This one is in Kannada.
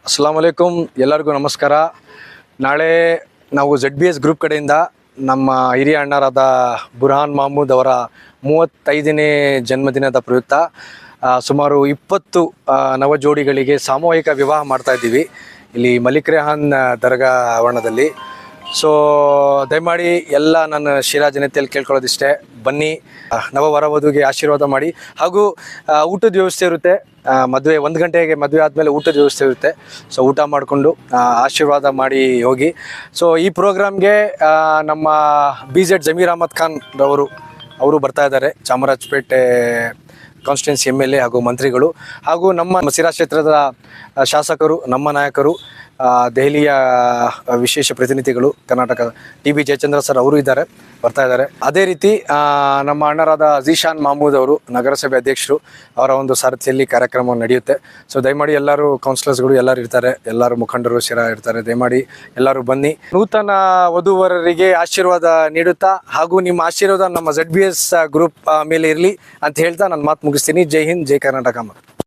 ಅಸ್ಸಲಾಂ ವಲೈಕುಮ್, ಎಲ್ಲರಿಗೂ ನಮಸ್ಕಾರ. ನಾಳೆ ನಾವು ZBS ಗ್ರೂಪ್ ಕಡೆಯಿಂದ ನಮ್ಮ ಹಿರಿಯ ಅಣ್ಣರಾದ ಬುರ್ಹಾನ್ ಮಹಮೂದ್ ಅವರ 35ನೇ ಜನ್ಮದಿನದ ಪ್ರಯುಕ್ತ ಸುಮಾರು 20 ನವಜೋಡಿಗಳಿಗೆ ಸಾಮೂಹಿಕ ವಿವಾಹ ಮಾಡ್ತಾ ಇದ್ದೀವಿ ಇಲ್ಲಿ ಮಲಿಕ್ ರೆಹಾನ್ ದರ್ಗಾ ಆವರಣದಲ್ಲಿ. ಸೊ ದಯಮಾಡಿ ಎಲ್ಲ ನನ್ನ ಶಿರಾ ಜನತೆಯಲ್ಲಿ ಕೇಳ್ಕೊಳ್ಳೋದಿಷ್ಟೇ, ಬನ್ನಿ, ನವವರವಧುಗೆ ಆಶೀರ್ವಾದ ಮಾಡಿ. ಹಾಗೂ ಊಟದ ವ್ಯವಸ್ಥೆ ಇರುತ್ತೆ. ಮದುವೆ 1 ಗಂಟೆಗೆ ಮದುವೆ ಆದಮೇಲೆ ಊಟದ ವ್ಯವಸ್ಥೆ ಇರುತ್ತೆ. ಸೊ ಊಟ ಮಾಡಿಕೊಂಡು ಆಶೀರ್ವಾದ ಮಾಡಿ ಹೋಗಿ. ಸೊ ಈ ಪ್ರೋಗ್ರಾಮ್ಗೆ ನಮ್ಮ BZ ಜಮೀರ್ ಅಹಮದ್ ಖಾನ್ ಅವರು ಬರ್ತಾ ಇದ್ದಾರೆ. ಚಾಮರಾಜಪೇಟೆ ಕಾನ್ಸ್ಟಿಟ್ಯೂನ್ಸಿ MLA ಹಾಗೂ ಮಂತ್ರಿಗಳು, ಹಾಗೂ ನಮ್ಮ ಸಿರಾ ಕ್ಷೇತ್ರದ ಶಾಸಕರು, ನಮ್ಮ ನಾಯಕರು, ದೆಹಲಿಯ ವಿಶೇಷ ಪ್ರತಿನಿಧಿಗಳು, ಕರ್ನಾಟಕ TB ಜಯಚಂದ್ರ ಸರ್ ಅವರು ಬರ್ತಾ ಇದ್ದಾರೆ. ಅದೇ ರೀತಿ ನಮ್ಮ ಅಣ್ಣರಾದ ಝೀಶಾನ್ ಮಹಮೂದ್ ಅವರು ನಗರಸಭೆ ಅಧ್ಯಕ್ಷರು, ಅವರ ಒಂದು ಸಾರಥಿಯಲ್ಲಿ ಕಾರ್ಯಕ್ರಮ ನಡೆಯುತ್ತೆ. ಸೊ ದಯಮಾಡಿ ಎಲ್ಲರೂ ಕೌನ್ಸಿಲರ್ಸ್ಗಳು ಎಲ್ಲರೂ ಇರ್ತಾರೆ, ಎಲ್ಲರೂ ಮುಖಂಡರು ಶಿರಾ ಇರ್ತಾರೆ. ದಯಮಾಡಿ ಎಲ್ಲರೂ ಬನ್ನಿ. ನೂತನ ವಧುವರರಿಗೆ ಆಶೀರ್ವಾದ ನೀಡುತ್ತಾ ಹಾಗೂ ನಿಮ್ಮ ಆಶೀರ್ವಾದ ನಮ್ಮ ZBS ಗ್ರೂಪ್ ಮೇಲೆ ಇರಲಿ ಅಂತ ಹೇಳ್ತಾ ನನ್ನ ಮಾತು ಮುಗಿಸ್ತೀನಿ. ಜೈ ಹಿಂದ್, ಜೈ ಕರ್ನಾಟಕ.